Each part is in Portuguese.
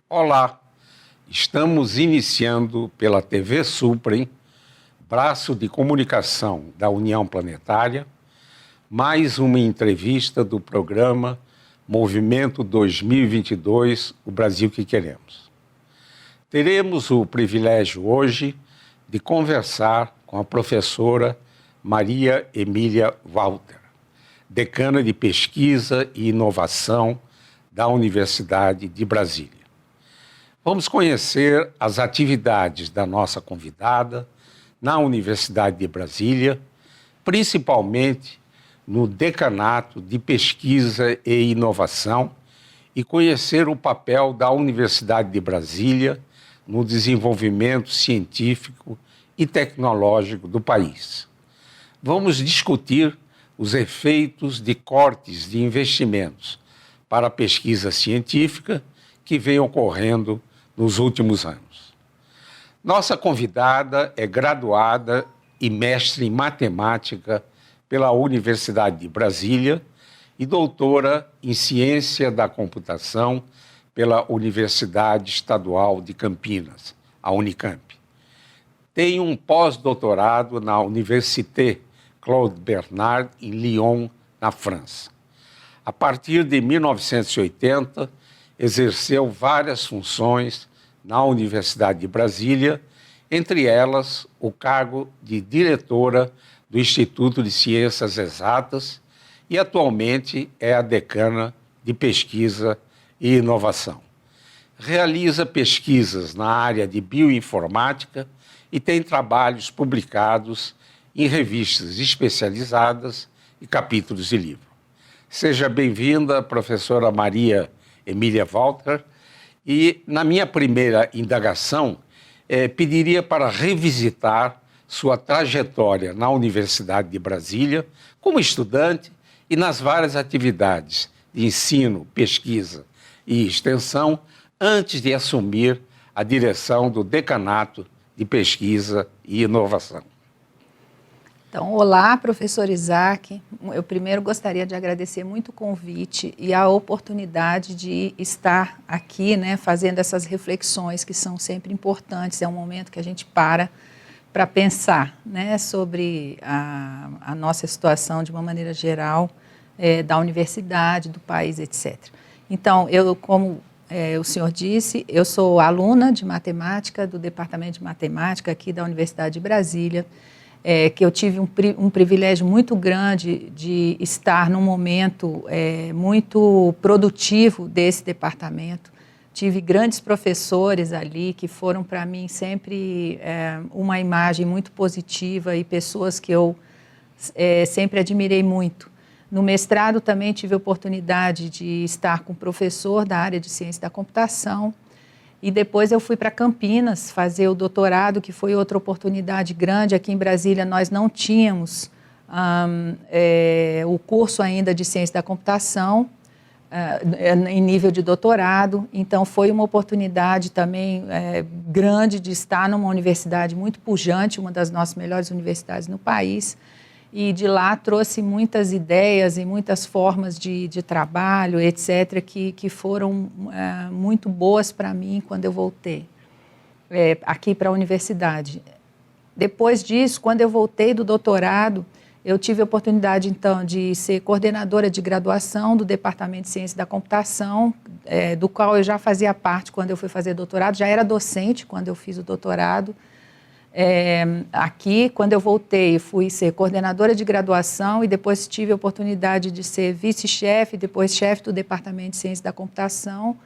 Olá, estamos iniciando pela TV Suprem, braço de comunicação da União Planetária, mais uma entrevista do programa Movimento 2022, o Brasil que Queremos. Teremos o privilégio hoje de conversar com a professora Maria Emília Walter, decana de Pesquisa e Inovação da Universidade de Brasília. Vamos conhecer as atividades da nossa convidada na Universidade de Brasília, principalmente no Decanato de Pesquisa e Inovação, e conhecer o papel da Universidade de Brasília no desenvolvimento científico e tecnológico do país. Vamos discutir os efeitos de cortes de investimentos para a pesquisa científica que vem ocorrendo nos últimos anos. Nossa convidada é graduada e mestre em matemática pela Universidade de Brasília e doutora em ciência da computação pela Universidade Estadual de Campinas, a Unicamp. Tem um pós-doutorado na Université Claude Bernard, em Lyon, na França. A partir de 1980, exerceu várias funções na Universidade de Brasília, entre elas o cargo de diretora do Instituto de Ciências Exatas e atualmente é a decana de Pesquisa e Inovação. Realiza pesquisas na área de bioinformática e tem trabalhos publicados em revistas especializadas e capítulos de livro. Seja bem-vinda, professora Maria Emília Walter, e na minha primeira indagação, pediria para revisitar sua trajetória na Universidade de Brasília como estudante e nas várias atividades de ensino, pesquisa e extensão antes de assumir a direção do Decanato de Pesquisa e Inovação. Então, olá, professor Isaac. Eu primeiro gostaria de agradecer muito o convite e a oportunidade de estar aqui, fazendo essas reflexões que são sempre importantes. É um momento que a gente para pensar, sobre a nossa situação de uma maneira geral, da universidade, do país, etc. Então, como o senhor disse, eu sou aluna de matemática do Departamento de Matemática aqui da Universidade de Brasília, que eu tive um privilégio muito grande de estar num momento muito produtivo desse departamento. Tive grandes professores ali que foram para mim sempre uma imagem muito positiva e pessoas que eu sempre admirei muito. No mestrado também tive a oportunidade de estar com um professor da área de ciência da computação. E depois eu fui para Campinas fazer o doutorado, que foi outra oportunidade grande. Aqui em Brasília nós não tínhamos o curso ainda de ciência da computação em nível de doutorado. Então foi uma oportunidade também grande de estar numa universidade muito pujante, uma das nossas melhores universidades no país. E de lá trouxe muitas ideias e muitas formas de trabalho, etc., que foram muito boas para mim quando eu voltei aqui para a universidade. Depois disso, quando eu voltei do doutorado, eu tive a oportunidade, então, de ser coordenadora de graduação do Departamento de Ciência da Computação, do qual eu já fazia parte quando eu fui fazer doutorado, já era docente quando eu fiz o doutorado. Aqui, quando eu voltei, fui ser coordenadora de graduação e depois tive a oportunidade de ser vice-chefe, depois chefe do Departamento de Ciência da Computação.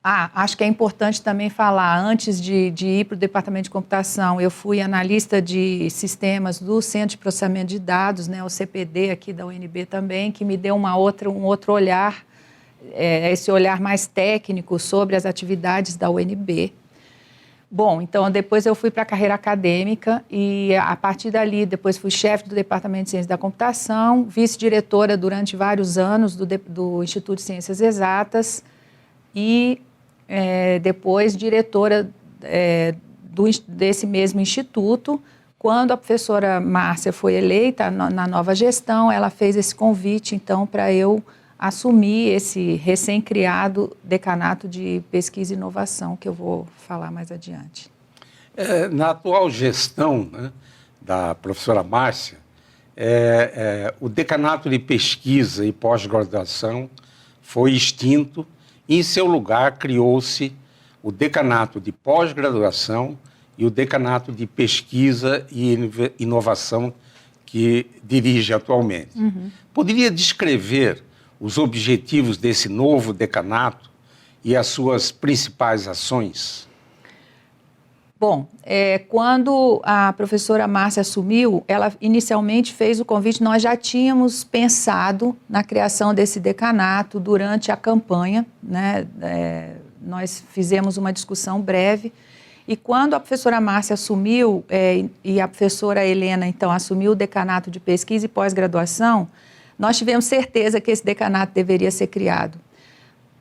Acho que é importante também falar, antes de ir para o Departamento de Computação, eu fui analista de sistemas do Centro de Processamento de Dados, o CPD aqui da UNB também, que me deu um outro olhar, esse olhar mais técnico sobre as atividades da UNB. Bom, então depois eu fui para a carreira acadêmica e a partir dali depois fui chefe do Departamento de Ciência da Computação, vice-diretora durante vários anos do Instituto de Ciências Exatas e depois diretora desse mesmo instituto. Quando a professora Márcia foi eleita na nova gestão, ela fez esse convite então para eu assumir esse recém-criado decanato de pesquisa e inovação, que eu vou falar mais adiante. Na atual gestão, né, da professora Márcia, o decanato de pesquisa e pós-graduação foi extinto e, em seu lugar, criou-se o decanato de pós-graduação e o decanato de pesquisa e inovação que dirige atualmente. Poderia descrever os objetivos desse novo decanato e as suas principais ações? Bom, quando a professora Márcia assumiu, ela inicialmente fez o convite, nós já tínhamos pensado na criação desse decanato durante a campanha, né? Nós fizemos uma discussão breve, e quando a professora Márcia assumiu, e a professora Helena, então, assumiu o decanato de pesquisa e pós-graduação, nós tivemos certeza que esse decanato deveria ser criado.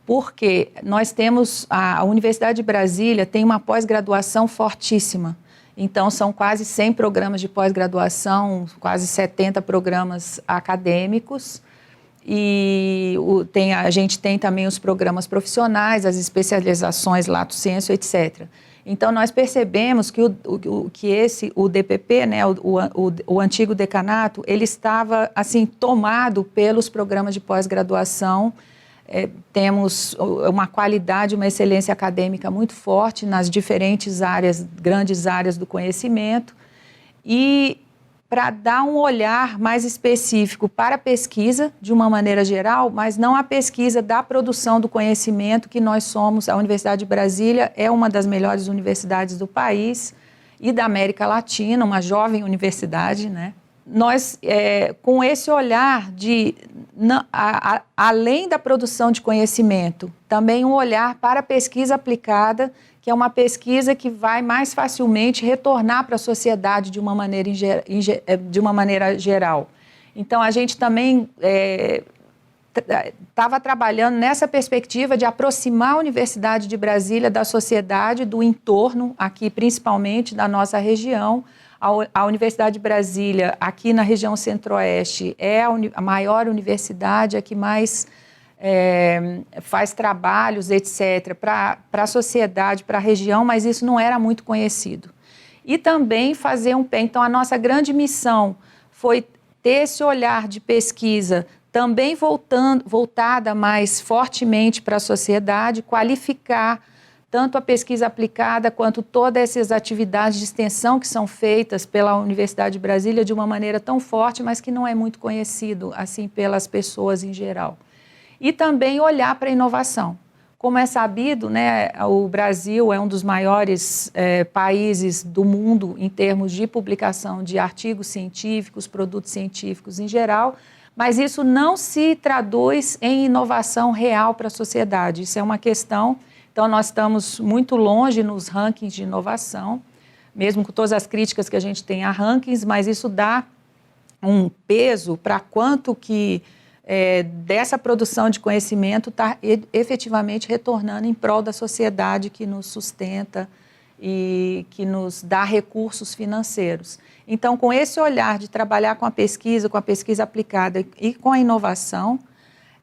Porque nós temos, a Universidade de Brasília tem uma pós-graduação fortíssima. Então, são quase 100 programas de pós-graduação, quase 70 programas acadêmicos. E a gente tem também os programas profissionais, as especializações, lato sensu, etc. Então, nós percebemos que o DPP, né, o antigo decanato, ele estava assim, tomado pelos programas de pós-graduação. Temos uma qualidade, uma excelência acadêmica muito forte nas diferentes áreas, grandes áreas do conhecimento, e para dar um olhar mais específico para a pesquisa, de uma maneira geral, mas não a pesquisa da produção do conhecimento, que nós somos, a Universidade de Brasília é uma das melhores universidades do país e da América Latina, uma jovem universidade, né? Nós, com esse olhar de, além da produção de conhecimento, também um olhar para a pesquisa aplicada, que é uma pesquisa que vai mais facilmente retornar para a sociedade de uma maneira geral. Então, a gente também estava trabalhando nessa perspectiva de aproximar a Universidade de Brasília da sociedade, do entorno, aqui principalmente da nossa região. A Universidade de Brasília, aqui na região centro-oeste, é a maior universidade, a que mais faz trabalhos, etc., para a sociedade, para a região, mas isso não era muito conhecido. E também fazer então a nossa grande missão foi ter esse olhar de pesquisa também voltada mais fortemente para a sociedade, qualificar tanto a pesquisa aplicada quanto todas essas atividades de extensão que são feitas pela Universidade de Brasília de uma maneira tão forte, mas que não é muito conhecido assim pelas pessoas em geral. E também olhar para a inovação. Como é sabido, né, o Brasil é um dos maiores países do mundo em termos de publicação de artigos científicos, produtos científicos em geral, mas isso não se traduz em inovação real para a sociedade. Isso é uma questão. Então, nós estamos muito longe nos rankings de inovação, mesmo com todas as críticas que a gente tem a rankings, mas isso dá um peso para quanto que dessa produção de conhecimento está efetivamente retornando em prol da sociedade que nos sustenta e que nos dá recursos financeiros. Então, com esse olhar de trabalhar com a pesquisa aplicada e com a inovação,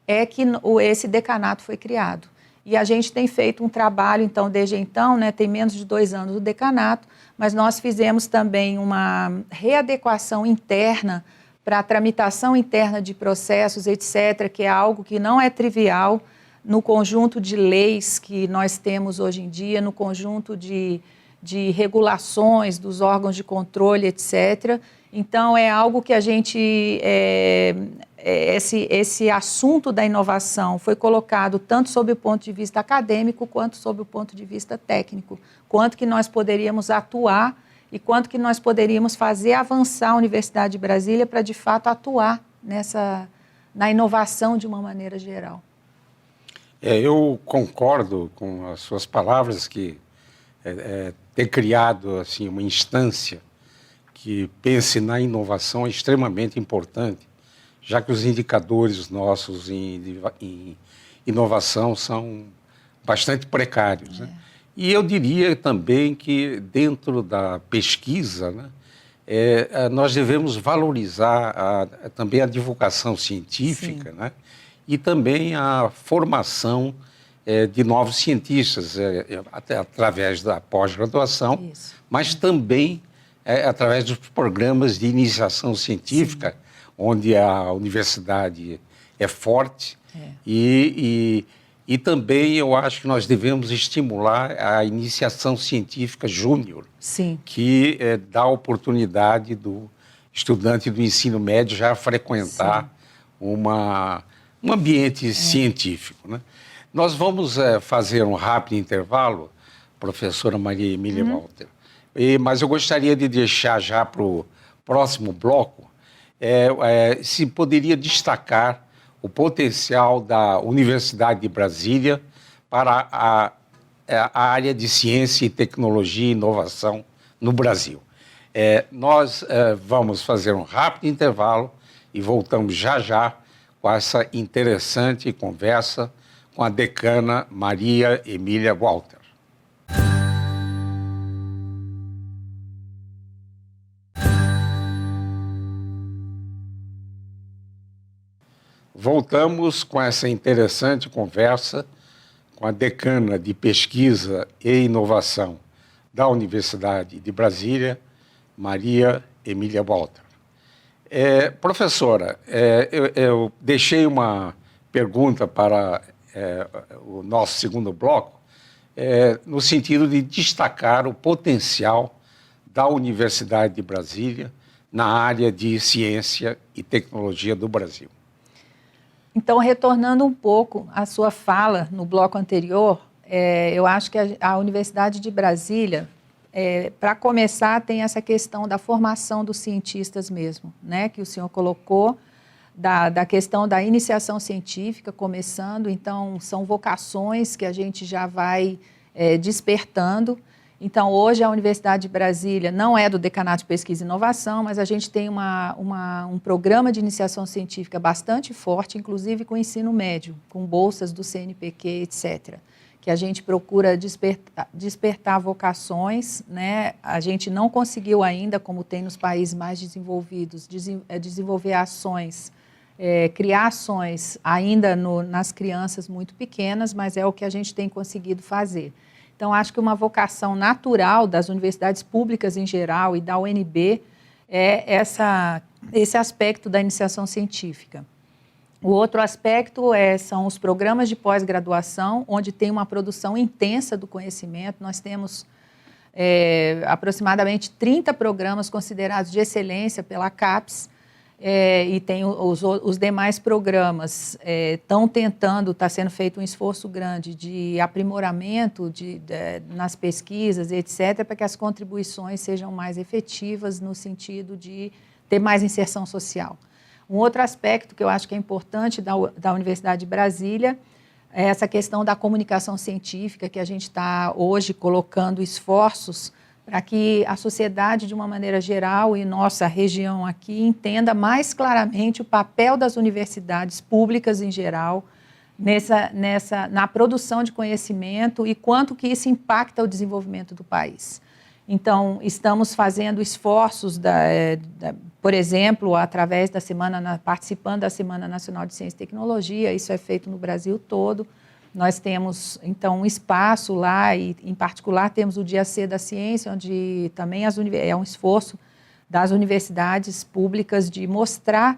é que esse decanato foi criado. E a gente tem feito um trabalho, então, desde então, né, tem menos de 2 anos o decanato, mas nós fizemos também uma readequação interna para a tramitação interna de processos, etc., que é algo que não é trivial no conjunto de leis que nós temos hoje em dia, no conjunto de regulações dos órgãos de controle, etc. Então, é algo que a gente... Esse assunto da inovação foi colocado tanto sob o ponto de vista acadêmico quanto sob o ponto de vista técnico. Quanto que nós poderíamos atuar e quanto que nós poderíamos fazer avançar a Universidade de Brasília para, de fato, atuar na inovação de uma maneira geral. Eu concordo com as suas palavras que ter criado assim, uma instância que pense na inovação é extremamente importante, já que os indicadores nossos em inovação são bastante precários. Né? E eu diria também que dentro da pesquisa, né, nós devemos valorizar também a divulgação científica, né, e também a formação de novos cientistas, até através da pós-graduação, mas também através dos programas de iniciação científica, sim, onde a universidade é forte. E também eu acho que nós devemos estimular a iniciação científica júnior, que dá oportunidade do estudante do ensino médio já frequentar um ambiente científico, né? Nós vamos fazer um rápido intervalo, professora Maria Emília Walter, mas eu gostaria de deixar já para o próximo bloco, se poderia destacar o potencial da Universidade de Brasília para a área de ciência e tecnologia e inovação no Brasil. Nós vamos fazer um rápido intervalo e voltamos já com essa interessante conversa com a decana Maria Emília Walter. Voltamos com essa interessante conversa com a decana de Pesquisa e Inovação da Universidade de Brasília, Maria Emília Walter. Professora, eu deixei uma pergunta para o nosso segundo bloco, no sentido de destacar o potencial da Universidade de Brasília na área de ciência e tecnologia do Brasil. Então, retornando um pouco à sua fala no bloco anterior, eu acho que a Universidade de Brasília, para começar, tem essa questão da formação dos cientistas mesmo, né, que o senhor colocou, da questão da iniciação científica começando. Então, são vocações que a gente já vai despertando. Então, hoje a Universidade de Brasília não é do Decanato de Pesquisa e Inovação, mas a gente tem um programa de iniciação científica bastante forte, inclusive com ensino médio, com bolsas do CNPq, etc., que a gente procura despertar vocações, né? A gente não conseguiu ainda, como tem nos países mais desenvolvidos, desenvolver ações, criar ações ainda nas crianças muito pequenas, mas é o que a gente tem conseguido fazer. Então, acho que uma vocação natural das universidades públicas em geral e da UNB é esse aspecto da iniciação científica. O outro aspecto são os programas de pós-graduação, onde tem uma produção intensa do conhecimento. Nós temos aproximadamente 30 programas considerados de excelência pela CAPES, e tem os demais programas estão tentando, está sendo feito um esforço grande de aprimoramento nas pesquisas, etc., para que as contribuições sejam mais efetivas no sentido de ter mais inserção social. Um outro aspecto que eu acho que é importante da Universidade de Brasília é essa questão da comunicação científica, que a gente está hoje colocando esforços para que a sociedade, de uma maneira geral, e nossa região aqui, entenda mais claramente o papel das universidades públicas em geral na produção de conhecimento e quanto que isso impacta o desenvolvimento do país. Então, estamos fazendo esforços, por exemplo, através participando da Semana Nacional de Ciência e Tecnologia, isso é feito no Brasil todo. Nós temos, então, um espaço lá, e, em particular, temos o Dia C da Ciência, onde também é um esforço das universidades públicas de mostrar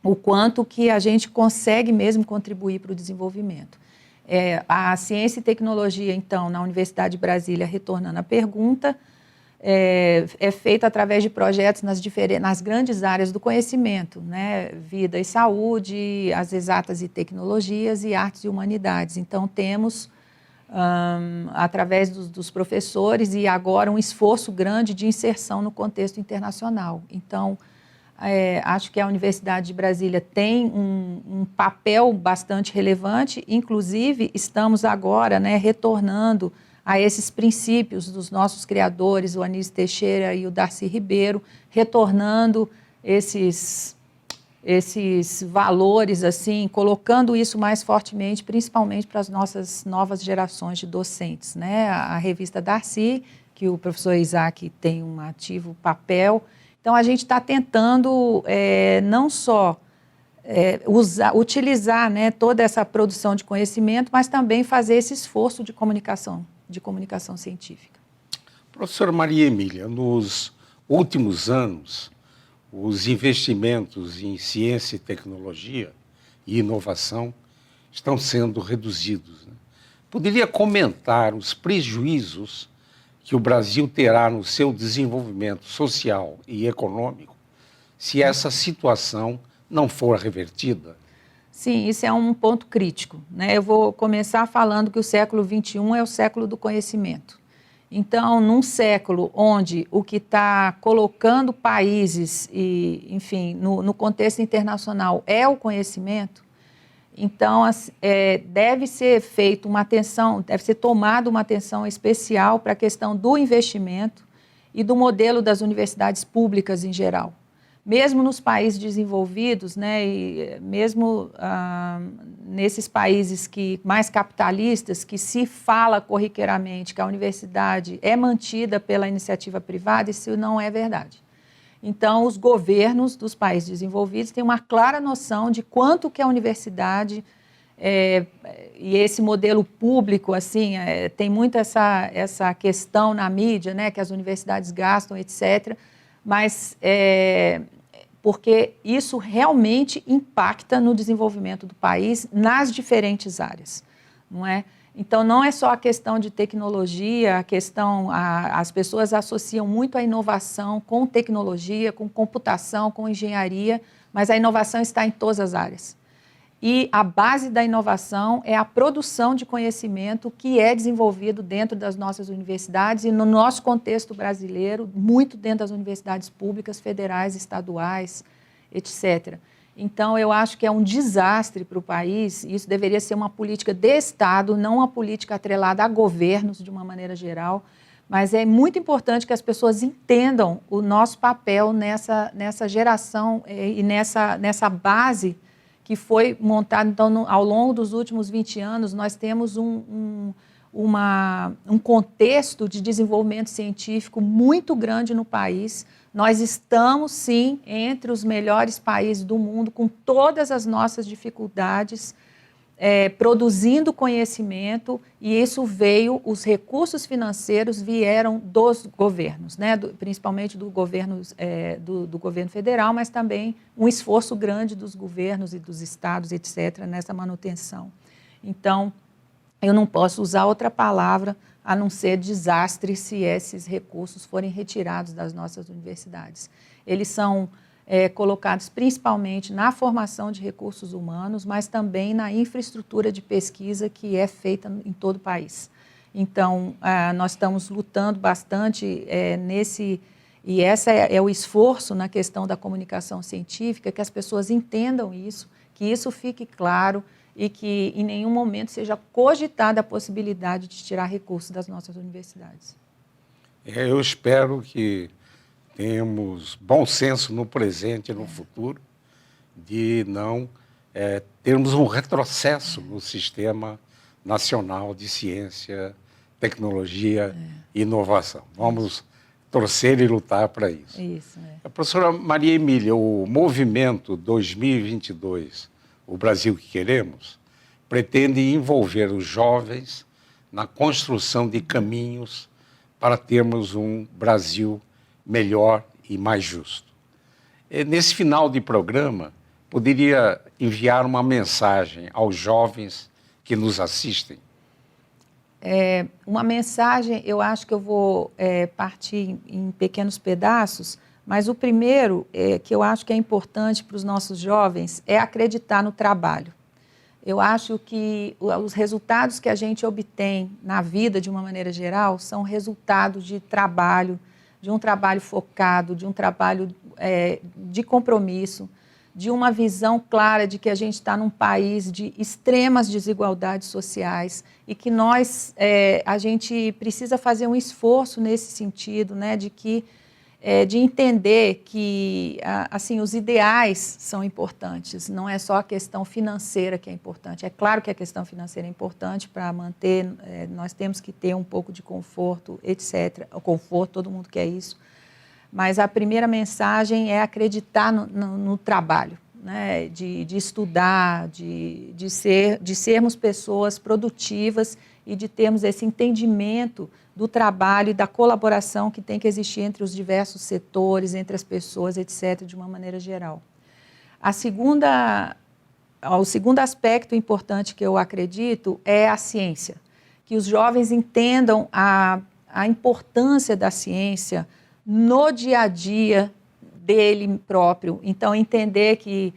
o quanto que a gente consegue mesmo contribuir para o desenvolvimento. A ciência e tecnologia, então, na Universidade de Brasília, retornando à pergunta, é feita através de projetos nas grandes áreas do conhecimento, né? Vida e saúde, as exatas e tecnologias e artes e humanidades. Então, temos, através dos professores, e agora um esforço grande de inserção no contexto internacional. Então, acho que a Universidade de Brasília tem um papel bastante relevante, inclusive estamos agora, né, retornando a esses princípios dos nossos criadores, o Anísio Teixeira e o Darcy Ribeiro, retornando esses valores, assim, colocando isso mais fortemente, principalmente para as nossas novas gerações de docentes, né? A revista Darcy, que o professor Isaac tem um ativo papel. Então, a gente está tentando não só utilizar, né, toda essa produção de conhecimento, mas também fazer esse esforço de comunicação científica. Professora Maria Emília, nos últimos anos, os investimentos em ciência e tecnologia e inovação estão sendo reduzidos, né? Poderia comentar os prejuízos que o Brasil terá no seu desenvolvimento social e econômico se essa situação não for revertida? Sim, isso é um ponto crítico, né? Eu vou começar falando que o século XXI é o século do conhecimento. Então, num século onde o que está colocando países, enfim, no contexto internacional é o conhecimento, então deve ser feita uma atenção, deve ser tomada uma atenção especial para a questão do investimento e do modelo das universidades públicas em geral. Mesmo nos países desenvolvidos, né, e mesmo nesses países mais capitalistas, que se fala corriqueiramente que a universidade é mantida pela iniciativa privada, isso não é verdade. Então, os governos dos países desenvolvidos têm uma clara noção de quanto que a universidade e esse modelo público, assim, tem muito essa questão na mídia, né, que as universidades gastam, etc., mas porque isso realmente impacta no desenvolvimento do país nas diferentes áreas, não é? Então, não é só a questão de tecnologia, as pessoas associam muito a inovação com tecnologia, com computação, com engenharia, mas a inovação está em todas as áreas. E a base da inovação é a produção de conhecimento que é desenvolvido dentro das nossas universidades e no nosso contexto brasileiro, muito dentro das universidades públicas, federais, estaduais, etc. Então, eu acho que é um desastre para o país, isso deveria ser uma política de Estado, não uma política atrelada a governos, de uma maneira geral, mas é muito importante que as pessoas entendam o nosso papel nessa geração e nessa base que foi montada. Então, ao longo dos últimos 20 anos, nós temos um contexto de desenvolvimento científico muito grande no país. Nós estamos, sim, entre os melhores países do mundo, com todas as nossas dificuldades, produzindo conhecimento, e isso os recursos financeiros vieram dos governos, né? Principalmente do governo federal, mas também um esforço grande dos governos e dos estados, etc., nessa manutenção. Então, eu não posso usar outra palavra a não ser desastre se esses recursos forem retirados das nossas universidades. Eles são colocados principalmente na formação de recursos humanos, mas também na infraestrutura de pesquisa que é feita em todo o país. Então, nós estamos lutando bastante e esse é o esforço na questão da comunicação científica, que as pessoas entendam isso, que isso fique claro e que em nenhum momento seja cogitada a possibilidade de tirar recursos das nossas universidades. Eu espero que tenhamos bom senso no presente e no futuro, de não termos um retrocesso no sistema nacional de ciência, tecnologia e inovação. Vamos torcer e lutar para isso. Isso. A professora Maria Emília, o movimento 2022, o Brasil que queremos, pretende envolver os jovens na construção de caminhos para termos um Brasil melhor e mais justo. Nesse final de programa, poderia enviar uma mensagem aos jovens que nos assistem? Uma mensagem, eu acho que eu vou partir em pequenos pedaços, mas o primeiro que eu acho que é importante para os nossos jovens é acreditar no trabalho. Eu acho que os resultados que a gente obtém na vida, de uma maneira geral, são resultados de trabalho, de um trabalho focado, de um trabalho de compromisso, de uma visão clara de que a gente está num país de extremas desigualdades sociais e que a gente precisa fazer um esforço nesse sentido, né, de entender que assim, os ideais são importantes, não é só a questão financeira que é importante. É claro que a questão financeira é importante para manter, nós temos que ter um pouco de conforto, etc. O conforto, todo mundo quer isso. Mas a primeira mensagem é acreditar no trabalho, né, de estudar, de sermos pessoas produtivas e de termos esse entendimento do trabalho e da colaboração que tem que existir entre os diversos setores, entre as pessoas, etc., de uma maneira geral. O segundo aspecto importante que eu acredito é a ciência, que os jovens entendam a importância da ciência no dia a dia dele próprio. Então, entender que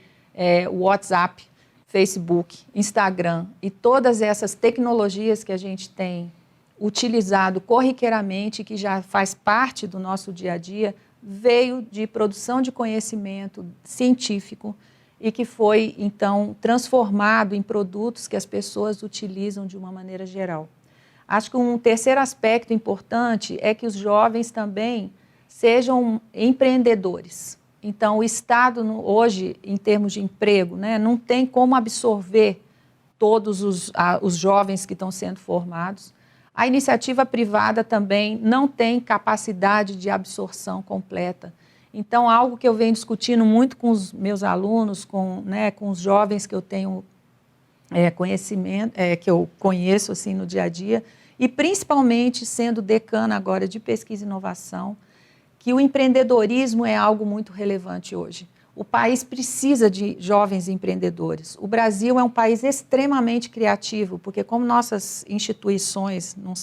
o WhatsApp, Facebook, Instagram e todas essas tecnologias que a gente tem utilizado corriqueiramente, que já faz parte do nosso dia a dia, veio de produção de conhecimento científico e que foi, então, transformado em produtos que as pessoas utilizam de uma maneira geral. Acho que um terceiro aspecto importante é que os jovens também sejam empreendedores. Então, o Estado, hoje, em termos de emprego, né, não tem como absorver todos os jovens que estão sendo formados. A iniciativa privada também não tem capacidade de absorção completa. Então, algo que eu venho discutindo muito com os meus alunos, com os jovens que eu tenho conhecimento, que eu conheço assim, no dia a dia, e principalmente sendo decana agora de pesquisa e inovação, que o empreendedorismo é algo muito relevante hoje. O país precisa de jovens empreendedores. O Brasil é um país extremamente criativo, porque como nossas instituições não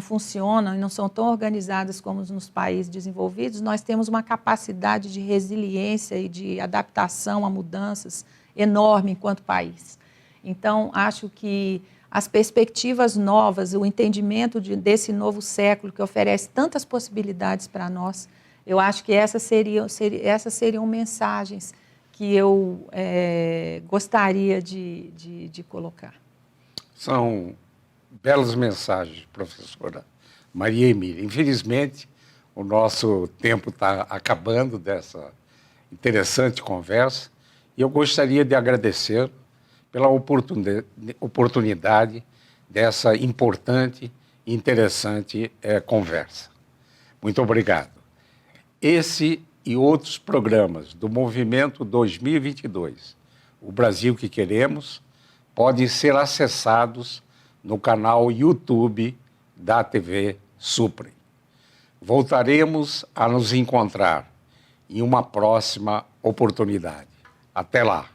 funcionam e não são tão organizadas como nos países desenvolvidos, nós temos uma capacidade de resiliência e de adaptação a mudanças enorme enquanto país. Então, acho que as perspectivas novas, o entendimento desse novo século que oferece tantas possibilidades para nós, eu acho que essas seriam mensagens que eu gostaria de colocar. São belas mensagens, professora Maria Emília. Infelizmente, o nosso tempo está acabando dessa interessante conversa e eu gostaria de agradecer pela oportunidade dessa importante e interessante conversa. Muito obrigado. Esse e outros programas do Movimento 2022, O Brasil que Queremos, podem ser acessados no canal YouTube da TV Suprem. Voltaremos a nos encontrar em uma próxima oportunidade. Até lá!